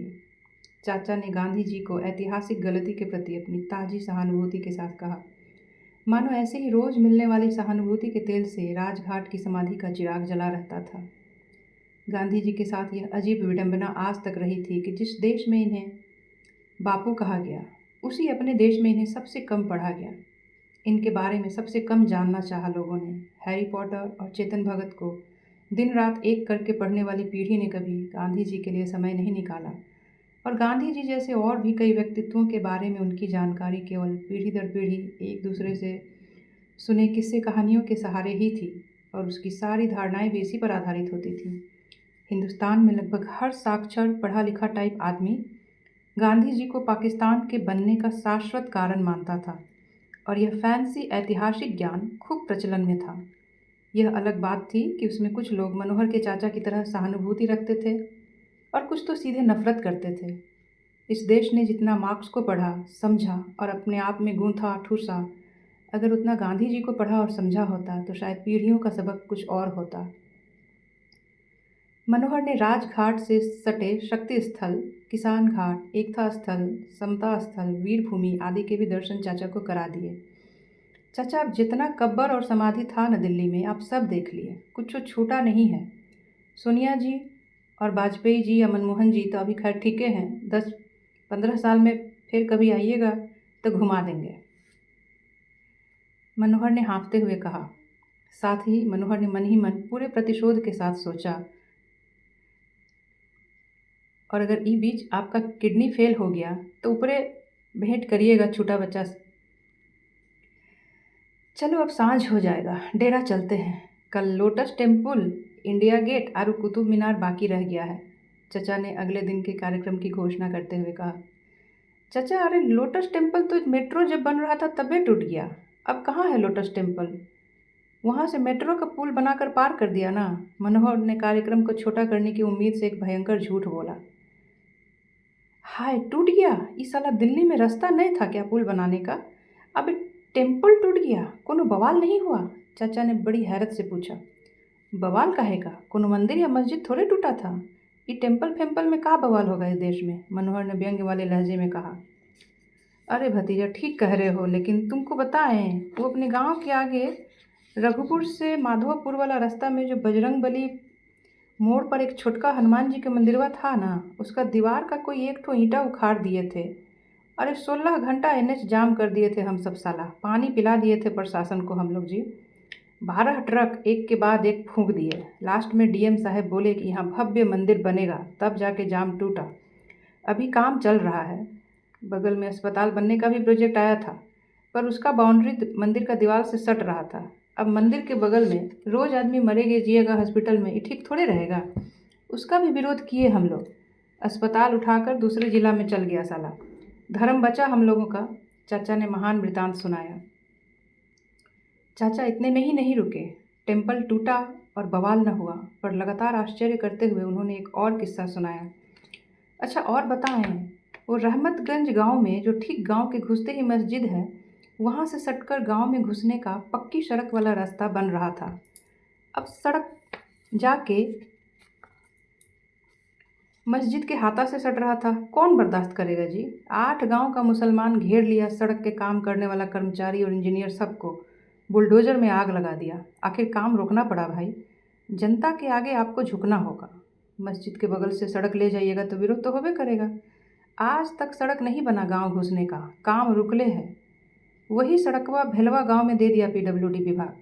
चाचा ने गांधी जी को ऐतिहासिक गलती के प्रति अपनी ताज़ी सहानुभूति के साथ कहा, मानो ऐसे ही रोज़ मिलने वाली सहानुभूति के तेल से राजघाट की समाधि का चिराग जला रहता था। गांधी जी के साथ यह अजीब विडंबना आज तक रही थी कि जिस देश में इन्हें बापू कहा गया, उसी अपने देश में इन्हें सबसे कम पढ़ा गया। इनके बारे में सबसे कम जानना चाहा लोगों ने। हैरी पॉटर और चेतन भगत को दिन रात एक करके पढ़ने वाली पीढ़ी ने कभी गांधी जी के लिए समय नहीं निकाला, और गांधी जी जैसे और भी कई व्यक्तित्वों के बारे में उनकी जानकारी केवल पीढ़ी दर पीढ़ी एक दूसरे से सुने किस्से कहानियों के सहारे ही थी, और उसकी सारी धारणाएं भी इसी पर आधारित होती थीं। हिंदुस्तान में लगभग हर साक्षर पढ़ा लिखा टाइप आदमी गांधी जी को पाकिस्तान के बनने का शाश्वत कारण मानता था, और यह फैंसी ऐतिहासिक ज्ञान खूब प्रचलन में था। यह अलग बात थी कि उसमें कुछ लोग मनोहर के चाचा की तरह सहानुभूति रखते थे और कुछ तो सीधे नफरत करते थे। इस देश ने जितना मार्क्स को पढ़ा, समझा और अपने आप में गूंथा ठूसा, अगर उतना गांधी जी को पढ़ा और समझा होता तो शायद पीढ़ियों का सबक कुछ और होता। मनोहर ने राजघाट से सटे शक्ति स्थल, किसान घाट, एकता स्थल, समता स्थल, वीर भूमि आदि के भी दर्शन चाचा को करा दिए। चाचा, अब जितना कब्र और समाधि था न दिल्ली में, आप सब देख लिए, कुछ छूटा नहीं है। सोनिया जी और वाजपेयी जी या मनमोहन जी तो अभी खैर ठीक हैं, 10-15 साल में फिर कभी आइएगा तो घुमा देंगे, मनोहर ने हाँफते हुए कहा। साथ ही मनोहर ने मन ही मन पूरे प्रतिशोध के साथ सोचा, और अगर ई बीच आपका किडनी फेल हो गया तो ऊपरे भेंट करिएगा छोटा बच्चा से। चलो अब सांझ हो जाएगा, डेरा चलते हैं। कल लोटस टेम्पल, इंडिया गेट और कुतुब मीनार बाकी रह गया है, चचा ने अगले दिन के कार्यक्रम की घोषणा करते हुए कहा। चचा, अरे लोटस टेम्पल तो मेट्रो जब बन रहा था तबे टूट गया, अब कहाँ है लोटस टेम्पल? वहाँ से मेट्रो का पुल बनाकर पार कर दिया ना, मनोहर ने कार्यक्रम को छोटा करने की उम्मीद से एक भयंकर झूठ बोला। हाय, टूट गया? इस साला दिल्ली में रास्ता नहीं था क्या पुल बनाने का? अब टेम्पल टूट गया, कोनो बवाल नहीं हुआ? चाचा ने बड़ी हैरत से पूछा। बवाल काहे का? कोनो मंदिर या मस्जिद थोड़े टूटा था। ये टेम्पल फेम्पल में का बवाल होगा इस देश में, मनोहर ने व्यंग्य वाले लहजे में कहा। अरे भतीजा, ठीक कह रहे हो, लेकिन तुमको बताएं, वो अपने गांव के आगे रघुपुर से माधोपुर वाला रास्ता में जो बजरंग बली मोड़ पर एक छोटका हनुमान जी के मंदिरवा था ना, उसका दीवार का कोई एक ठो ईंटा उखाड़ दिए थे। अरे 16 घंटा एनएच जाम कर दिए थे हम सब साला, पानी पिला दिए थे प्रशासन को हम लोग जी। 12 ट्रक एक के बाद एक फूंक दिए। लास्ट में डीएम साहब बोले कि यहाँ भव्य मंदिर बनेगा, तब जाके जाम टूटा। अभी काम चल रहा है। बगल में अस्पताल बनने का भी प्रोजेक्ट आया था, पर उसका बाउंड्री मंदिर का दीवार से सट रहा था। अब मंदिर के बगल में रोज आदमी मरेगा जिएगा हॉस्पिटल में, ये ठीक थोड़े रहेगा। उसका भी विरोध किए हम लोग। अस्पताल उठाकर दूसरे जिला में चल गया साला। धर्म बचा हम लोगों का। चाचा ने महान वृतांत सुनाया। चाचा इतने में ही नहीं रुके। टेम्पल टूटा और बवाल न हुआ, पर लगातार आश्चर्य करते हुए उन्होंने एक और किस्सा सुनाया। अच्छा और बताएं, वो रहमतगंज गांव में जो ठीक गांव के घुसते ही मस्जिद है, वहां से सटकर गांव में घुसने का पक्की सड़क वाला रास्ता बन रहा था। अब सड़क जाके मस्जिद के हाथा से सट रहा था। कौन बर्दाश्त करेगा जी। 8 गांव का मुसलमान घेर लिया, सड़क के काम करने वाला कर्मचारी और इंजीनियर सबको बुलडोजर में आग लगा दिया। आखिर काम रोकना पड़ा भाई। जनता के आगे आपको झुकना होगा। मस्जिद के बगल से सड़क ले जाइएगा तो विरोध तो होबे करेगा। आज तक सड़क नहीं बना गांव घुसने का, काम रुकले है। वही सड़कवा भेलवा गांव में दे दिया पीडब्ल्यूडी विभाग।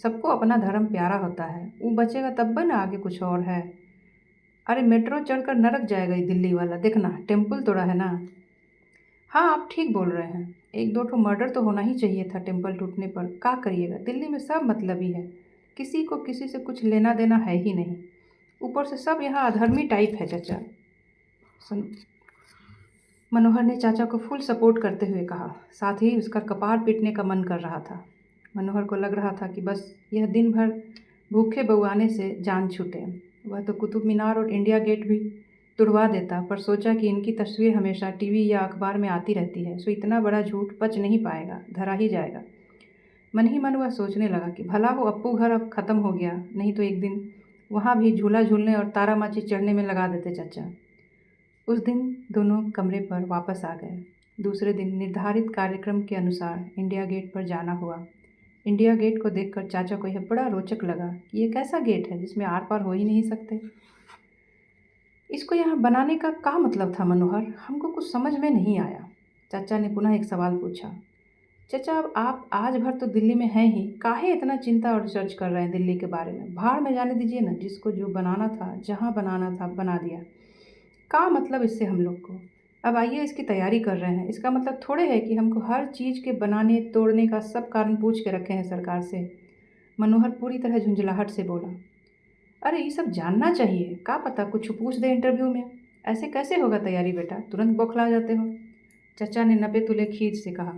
सबको अपना धर्म प्यारा होता है, वो बचेगा तब ना आगे कुछ और है। अरे मेट्रो चढ़कर नरक जाएगा ये दिल्ली वाला, देखना टेम्पल तोड़ा है ना। हाँ आप ठीक बोल रहे हैं, एक दो ठो मर्डर तो होना ही चाहिए था टेम्पल टूटने पर। क्या करिएगा, दिल्ली में सब मतलबी है, किसी को किसी से कुछ लेना देना है ही नहीं। ऊपर से सब यहाँ अधर्मी टाइप है चाचा। सुन, मनोहर ने चाचा को फुल सपोर्ट करते हुए कहा। साथ ही उसका कपार पीटने का मन कर रहा था। मनोहर को लग रहा था कि बस यह दिन भर भूखे बउआने से जान छूटे। वह तो कुतुब मीनार और इंडिया गेट भी तुड़वा देता, पर सोचा कि इनकी तस्वीर हमेशा टीवी या अखबार में आती रहती है, सो इतना बड़ा झूठ पच नहीं पाएगा, धरा ही जाएगा। मन ही मन वह सोचने लगा कि भला वो अप्पू घर अब ख़त्म हो गया, नहीं तो एक दिन वहाँ भी झूला झूलने और तारामाची चढ़ने में लगा देते चाचा। उस दिन दोनों कमरे पर वापस आ गए। दूसरे दिन निर्धारित कार्यक्रम के अनुसार इंडिया गेट पर जाना हुआ। इंडिया गेट को देखकर चाचा को यह बड़ा रोचक लगा कि ये कैसा गेट है जिसमें आर पार हो ही नहीं सकते। इसको यहाँ बनाने का क्या मतलब था मनोहर, हमको कुछ समझ में नहीं आया। चाचा ने पुनः एक सवाल पूछा। चाचा अब आप आज भर तो दिल्ली में हैं ही, काहे इतना चिंता और रिसर्च कर रहे हैं दिल्ली के बारे में। भाड़ में जाने दीजिए ना, जिसको जो बनाना था जहाँ बनाना था बना दिया। क्या मतलब इससे हम लोग को। अब आइए इसकी तैयारी कर रहे हैं, इसका मतलब थोड़े है कि हमको हर चीज़ के बनाने तोड़ने का सब कारण पूछ के रखे हैं सरकार से। मनोहर पूरी तरह झुंझलाहट से बोला। अरे ये सब जानना चाहिए, क्या पता कुछ पूछ दे इंटरव्यू में। ऐसे कैसे होगा तैयारी बेटा, तुरंत बौखला जाते हो। चाचा ने नपे तुले खींच से कहा।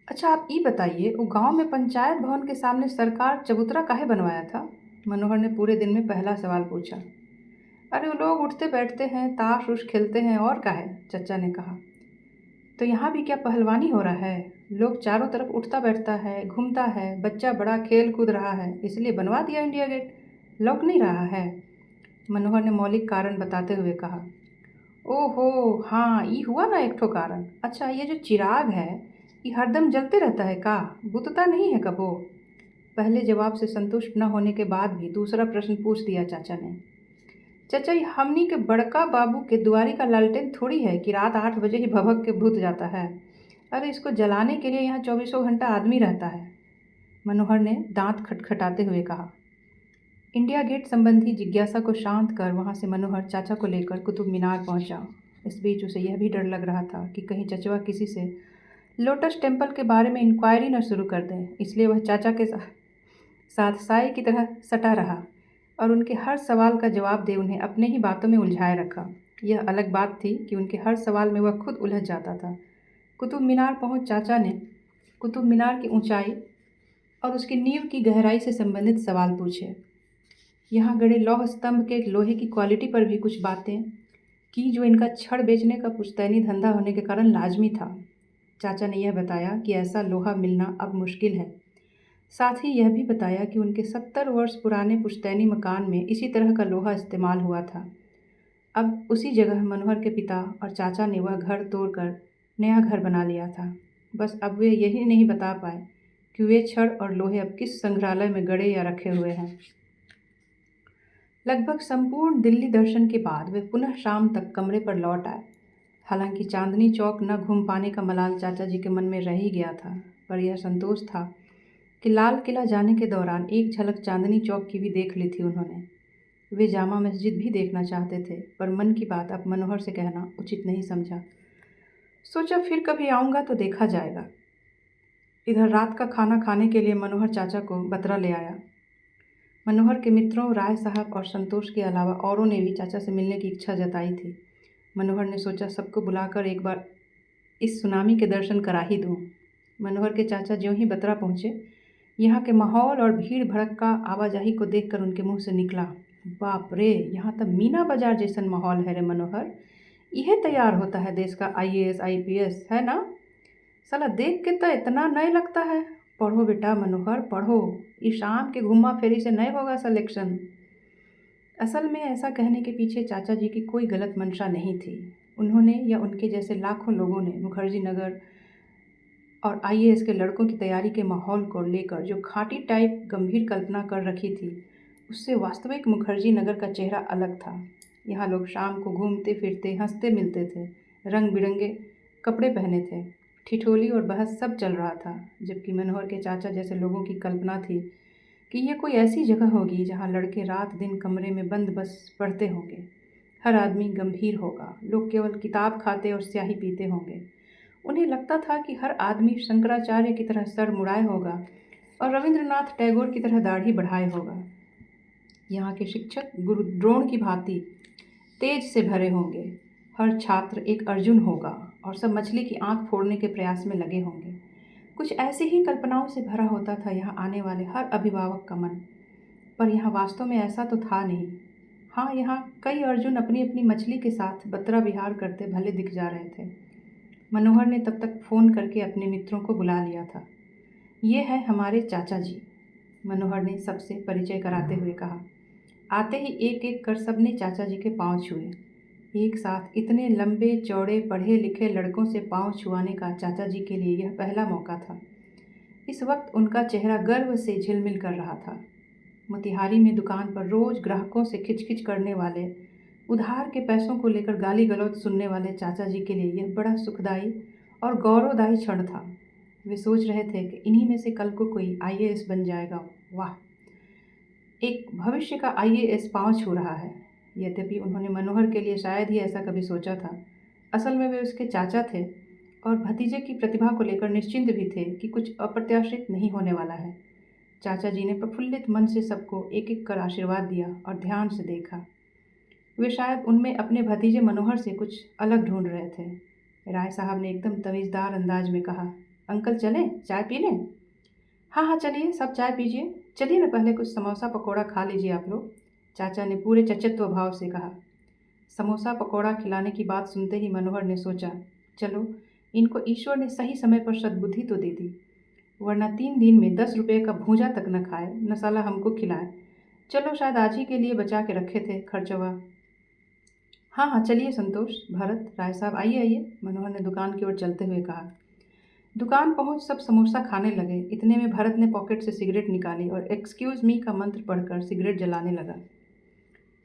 अच्छा आप ये बताइए, वो गांव में पंचायत भवन के सामने सरकार चबूतरा काहे बनवाया था। मनोहर ने पूरे दिन में पहला सवाल पूछा। अरे वो लोग उठते बैठते हैं, ताश उश खेलते हैं, और क्या है, चाचा ने कहा। तो यहाँ भी क्या पहलवानी हो रहा है। लोग चारों तरफ उठता बैठता है, घूमता है, बच्चा बड़ा खेल कूद रहा है, इसलिए बनवा दिया इंडिया गेट। लौक नहीं रहा है। मनोहर ने मौलिक कारण बताते हुए कहा। ओहो हाँ, ये हुआ ना एक ठो कारण। अच्छा ये जो चिराग है, ये हरदम जलते रहता है का, बुतता नहीं है कबो। पहले जवाब से संतुष्ट न होने के बाद भी दूसरा प्रश्न पूछ दिया चाचा ने। चाचा ये हमनी के बड़का बाबू के दुआरी का लालटेन थोड़ी है कि रात 8 बजे ही भभक के भूत जाता है। अरे इसको जलाने के लिए यहाँ 24 घंटा आदमी रहता है। मनोहर ने दांत खटखटाते हुए कहा। इंडिया गेट संबंधी जिज्ञासा को शांत कर वहाँ से मनोहर चाचा को लेकर कुतुब मीनार पहुँचा। इस बीच उसे यह भी डर लग रहा था कि कहीं चचवा किसी से लोटस टेम्पल के बारे में इंक्वायरी न शुरू कर दें, इसलिए वह चाचा के साथ साई की तरह सटा रहा और उनके हर सवाल का जवाब दे उन्हें अपने ही बातों में उलझाए रखा। यह अलग बात थी कि उनके हर सवाल में वह खुद उलझ जाता था। कुतुब मीनार पहुँच चाचा ने कुतुब मीनार की ऊंचाई और उसकी नींव की गहराई से संबंधित सवाल पूछे। यहाँ गड़े लौह स्तंभ के लोहे की क्वालिटी पर भी कुछ बातें की जो इनका छड़ बेचने का पुश्तैनी धंधा होने के कारण लाजमी था। चाचा ने यह बताया कि ऐसा लोहा मिलना अब मुश्किल है। साथ ही यह भी बताया कि उनके 70 वर्ष पुराने पुश्तैनी मकान में इसी तरह का लोहा इस्तेमाल हुआ था। अब उसी जगह मनोहर के पिता और चाचा ने वह घर तोड़कर नया घर बना लिया था। बस अब वे यही नहीं बता पाए कि वे छड़ और लोहे अब किस संग्रहालय में गड़े या रखे हुए हैं। लगभग संपूर्ण दिल्ली दर्शन के बाद वे पुनः शाम तक कमरे पर लौट आए। हालांकि चांदनी चौक न घूम पाने का मलाल चाचा जी के मन में रह ही गया था, पर यह संतोष था कि लाल किला जाने के दौरान एक झलक चांदनी चौक की भी देख ली थी उन्होंने। वे जामा मस्जिद भी देखना चाहते थे, पर मन की बात अब मनोहर से कहना उचित नहीं समझा। सोचा फिर कभी आऊँगा तो देखा जाएगा। इधर रात का खाना खाने के लिए मनोहर चाचा को बतरा ले आया। मनोहर के मित्रों राय साहब और संतोष के अलावा औरों ने भी चाचा से मिलने की इच्छा जताई थी। मनोहर ने सोचा सबको बुलाकर एक बार इस सुनामी के दर्शन करा ही दूँ। मनोहर के चाचा ज्यों ही बतरा पहुँचे, यहाँ के माहौल और भीड़ भड़क का आवाजाही को देखकर उनके मुंह से निकला, बाप रे, यहाँ तो मीना बाजार जैसन माहौल है रे मनोहर। यह तैयार होता है देश का IAS IPS, है ना? साला देख के तो इतना नए लगता है। पढ़ो बेटा मनोहर, पढ़ो। इस शाम के घुमा फेरी से नए होगा सिलेक्शन। असल में ऐसा कहने के पीछे चाचा जी की कोई गलत मंशा नहीं थी। उन्होंने या उनके जैसे लाखों लोगों ने मुखर्जी नगर और IAS के लड़कों की तैयारी के माहौल को लेकर जो खाटी टाइप गंभीर कल्पना कर रखी थी, उससे वास्तविक मुखर्जी नगर का चेहरा अलग था। यहाँ लोग शाम को घूमते फिरते हंसते मिलते थे, रंग बिरंगे कपड़े पहने थे, ठिठोली और बहस सब चल रहा था। जबकि मनोहर के चाचा जैसे लोगों की कल्पना थी कि ये कोई ऐसी जगह होगी जहाँ लड़के रात दिन कमरे में बंद बस पढ़ते होंगे, हर आदमी गंभीर होगा, लोग केवल किताब खाते और स्याही पीते होंगे। उन्हें लगता था कि हर आदमी शंकराचार्य की तरह सर मुड़ाए होगा और रविंद्रनाथ टैगोर की तरह दाढ़ी बढ़ाए होगा। यहाँ के शिक्षक गुरु द्रोण की भांति तेज से भरे होंगे, हर छात्र एक अर्जुन होगा और सब मछली की आंख फोड़ने के प्रयास में लगे होंगे। कुछ ऐसी ही कल्पनाओं से भरा होता था यहाँ आने वाले हर अभिभावक का मन। पर यहाँ वास्तव में ऐसा तो था नहीं। हाँ, यहाँ कई अर्जुन अपनी अपनी मछली के साथ बतरा विहार करते भले दिख जा रहे थे। मनोहर ने तब तक फ़ोन करके अपने मित्रों को बुला लिया था। ये है हमारे चाचा जी, मनोहर ने सबसे परिचय कराते हुए कहा। आते ही एक एक कर सबने चाचा जी के पांव छुए। एक साथ इतने लंबे चौड़े पढ़े लिखे लड़कों से पांव छुआने का चाचा जी के लिए यह पहला मौका था। इस वक्त उनका चेहरा गर्व से झिलमिल कर रहा था। मोतिहारी में दुकान पर रोज ग्राहकों से खिचखिच करने वाले, उधार के पैसों को लेकर गाली गलौज सुनने वाले चाचा जी के लिए यह बड़ा सुखदायी और गौरवदायी क्षण था। वे सोच रहे थे कि इन्हीं में से कल को कोई IAS बन जाएगा। वाह, एक भविष्य का IAS पांव छू रहा है। यद्यपि उन्होंने मनोहर के लिए शायद ही ऐसा कभी सोचा था। असल में वे उसके चाचा थे और भतीजे की प्रतिभा को लेकर निश्चिंत भी थे कि कुछ अप्रत्याशित नहीं होने वाला है। चाचा जी ने प्रफुल्लित मन से सबको एक एक कर आशीर्वाद दिया और ध्यान से देखा। वे शायद उनमें अपने भतीजे मनोहर से कुछ अलग ढूंढ रहे थे। राय साहब ने एकदम तमीज़दार अंदाज में कहा, अंकल चलें, चाय पी लें? हाँ हाँ चलिए, सब चाय पीजिए। चलिए ना, पहले कुछ समोसा पकौड़ा खा लीजिए आप लोग, चाचा ने पूरे चचत्व भाव से कहा। समोसा पकौड़ा खिलाने की बात सुनते ही मनोहर ने सोचा, चलो इनको ईश्वर ने सही समय पर सद्बुद्धि तो दे दी, वरना 3 दिन में 10 रुपये का भूजा तक न खाए, न साला हमको खिलाए। चलो शायद आज ही के लिए बचा के रखे थे खर्चवा। हाँ हाँ चलिए संतोष, भरत, राय साहब आइए आइए, मनोहर ने दुकान की ओर चलते हुए कहा। दुकान पहुंच सब समोसा खाने लगे। इतने में भरत ने पॉकेट से सिगरेट निकाली और एक्सक्यूज़ मी का मंत्र पढ़कर सिगरेट जलाने लगा।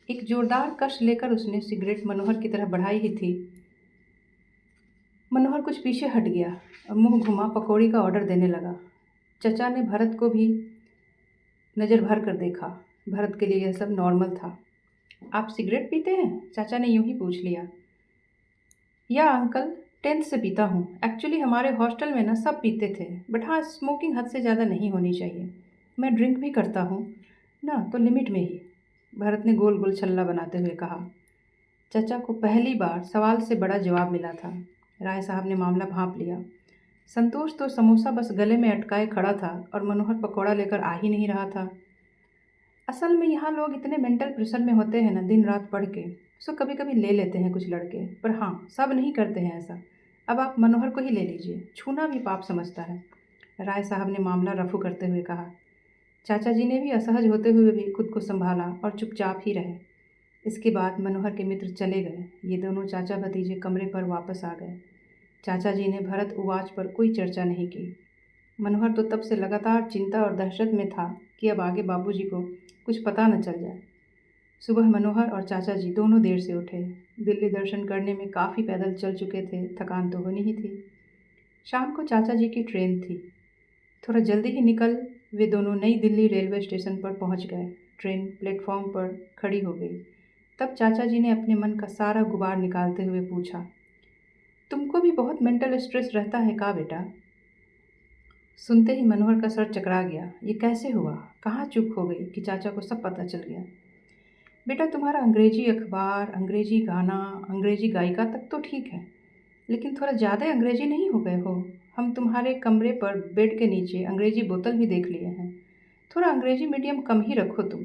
एक जोरदार कश लेकर उसने सिगरेट मनोहर की तरफ बढ़ाई ही थी। मनोहर कुछ पीछे हट गया और मुंह घुमा पकौड़ी का ऑर्डर देने लगा। चचा ने भरत को भी नज़र भर कर देखा। भरत के लिए यह सब नॉर्मल था। आप सिगरेट पीते हैं? चाचा ने यूं ही पूछ लिया। या अंकल, 10th से पीता हूँ। एक्चुअली हमारे हॉस्टल में ना सब पीते थे, बट हाँ स्मोकिंग हद से ज़्यादा नहीं होनी चाहिए। मैं ड्रिंक भी करता हूँ ना, तो लिमिट में ही, भरत ने गोल गोल छल्ला बनाते हुए कहा। चचा को पहली बार सवाल से बड़ा जवाब मिला था। राय साहब ने मामला भांप लिया। संतोष तो समोसा बस गले में अटकाए खड़ा था और मनोहर पकौड़ा लेकर आ ही नहीं रहा था। असल में यहाँ लोग इतने मेंटल प्रेशर में होते हैं ना दिन रात पढ़ के, सो कभी कभी ले लेते हैं कुछ लड़के, पर हाँ सब नहीं करते हैं ऐसा। अब आप मनोहर को ही ले लीजिए, छूना भी पाप समझता है, राय साहब ने मामला रफू करते हुए कहा। चाचा जी ने भी असहज होते हुए भी खुद को संभाला और चुपचाप ही रहे। इसके बाद मनोहर के मित्र चले गए। ये दोनों चाचा भतीजे कमरे पर वापस आ गए। चाचा जी ने भरत उवाच पर कोई चर्चा नहीं की। मनोहर तो तब से लगातार चिंता और दहशत में था कि अब आगे बाबूजी को कुछ पता न चल जाए। सुबह मनोहर और चाचा जी दोनों देर से उठे। दिल्ली दर्शन करने में काफ़ी पैदल चल चुके थे, थकान तो होनी ही थी। शाम को चाचा जी की ट्रेन थी। थोड़ा जल्दी ही निकल वे दोनों नई दिल्ली रेलवे स्टेशन पर पहुंच गए। ट्रेन प्लेटफॉर्म पर खड़ी हो गई। तब चाचा जी ने अपने मन का सारा गुबार निकालते हुए पूछा, तुमको भी बहुत मेंटल स्ट्रेस रहता है का बेटा? सुनते ही मनोहर का सर चकरा गया। ये कैसे हुआ? कहाँ चूक हो गई कि चाचा को सब पता चल गया? बेटा, तुम्हारा अंग्रेजी अखबार, अंग्रेजी गाना, अंग्रेजी गायिका तक तो ठीक है, लेकिन थोड़ा ज़्यादा अंग्रेजी नहीं हो गए हो? हम तुम्हारे कमरे पर बेड के नीचे अंग्रेजी बोतल भी देख लिए हैं। थोड़ा अंग्रेजी मीडियम कम ही रखो तुम।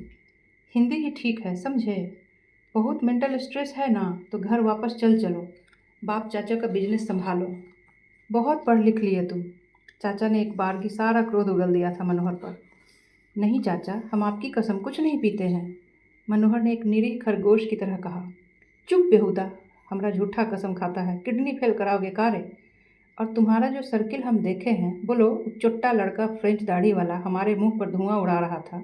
हिंदी ही ठीक है, समझे? बहुत मेंटल स्ट्रेस है ना तो घर वापस चल चलो। बाप चाचा का बिजनेस संभालो। बहुत पढ़ लिख लिए तुम। चाचा ने एक बार की सारा क्रोध उगल दिया था मनोहर पर। नहीं चाचा, हम आपकी कसम कुछ नहीं पीते हैं, मनोहर ने एक निरीह खरगोश की तरह कहा। चुप बेहुदा, हमरा झूठा कसम खाता है, किडनी फेल कराओगे कारे? और तुम्हारा जो सर्किल हम देखे हैं, बोलो चुट्टा लड़का फ्रेंच दाढ़ी वाला हमारे मुंह पर धुआं उड़ा रहा था।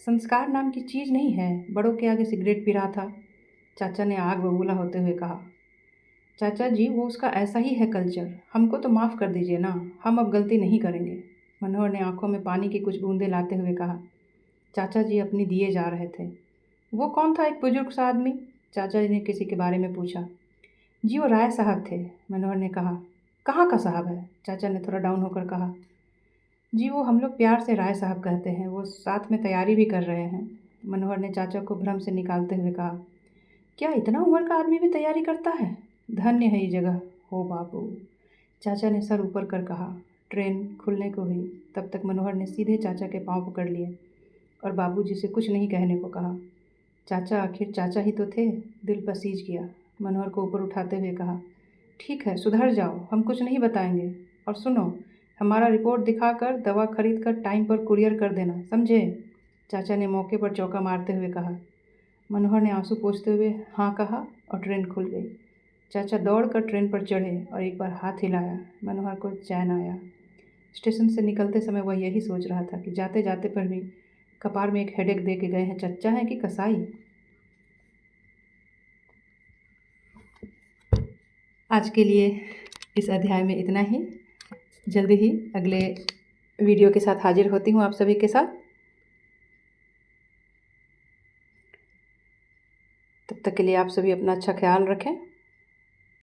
संस्कार नाम की चीज़ नहीं है, बड़ों के आगे सिगरेट पी रहा था, चाचा ने आग बबूला होते हुए कहा। चाचा जी, वो उसका ऐसा ही है कल्चर, हमको तो माफ़ कर दीजिए ना, हम अब गलती नहीं करेंगे, मनोहर ने आंखों में पानी की कुछ बूंदें लाते हुए कहा। चाचा जी अपनी दिए जा रहे थे। वो कौन था एक बुजुर्ग सा आदमी? चाचा जी ने किसी के बारे में पूछा। जी वो राय साहब थे, मनोहर ने कहा। कहाँ का साहब है? चाचा ने थोड़ा डाउन होकर कहा। जी वो हम लोग प्यार से राय साहब कहते हैं, वो साथ में तैयारी भी कर रहे हैं, मनोहर ने चाचा को भ्रम से निकालते हुए कहा। क्या इतना उम्र का आदमी भी तैयारी करता है? धन्य है ये जगह हो बाबू, चाचा ने सर ऊपर कर कहा। ट्रेन खुलने को हुई, तब तक मनोहर ने सीधे चाचा के पाँव पकड़ लिए और बाबूजी से कुछ नहीं कहने को कहा। चाचा आखिर चाचा ही तो थे, दिल पसीज गया। मनोहर को ऊपर उठाते हुए कहा, ठीक है सुधर जाओ, हम कुछ नहीं बताएंगे, और सुनो, हमारा रिपोर्ट दिखाकर दवा खरीद कर टाइम पर कुरियर कर देना, समझे? चाचा ने मौके पर चौका मारते हुए कहा। मनोहर ने आंसू पोंछते हुए हाँ कहा और ट्रेन खुल गई। चाचा दौड़ कर ट्रेन पर चढ़े और एक बार हाथ हिलाया। मनोहर को चैन आया। स्टेशन से निकलते समय वह यही सोच रहा था कि जाते जाते पर भी कपार में एक हेडेक दे के गए हैं, चच्चा हैं कि कसाई। आज के लिए इस अध्याय में इतना ही। जल्दी ही अगले वीडियो के साथ हाजिर होती हूँ आप सभी के साथ। तब तक के लिए आप सभी अपना अच्छा ख्याल रखें।